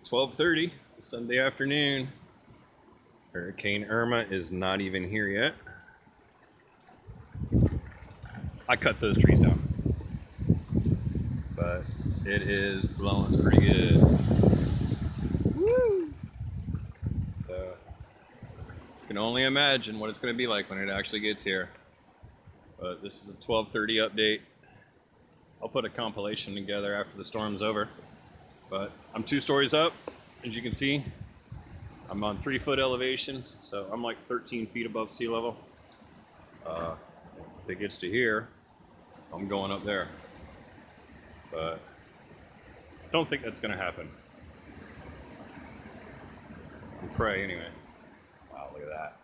12:30 Sunday afternoon. Hurricane Irma is not even here yet. I cut those trees down, but it is blowing pretty good. Woo! So, you can only imagine what it's going to be like when it actually gets here. But this is a 12:30 update. I'll put a compilation together after the storm's over. But I'm 2 stories up, as you can see. I'm on 3-foot elevation, so I'm like 13 feet above sea level. If it gets to here, I'm going up there. But don't think that's gonna happen. And pray anyway. Wow, look at that.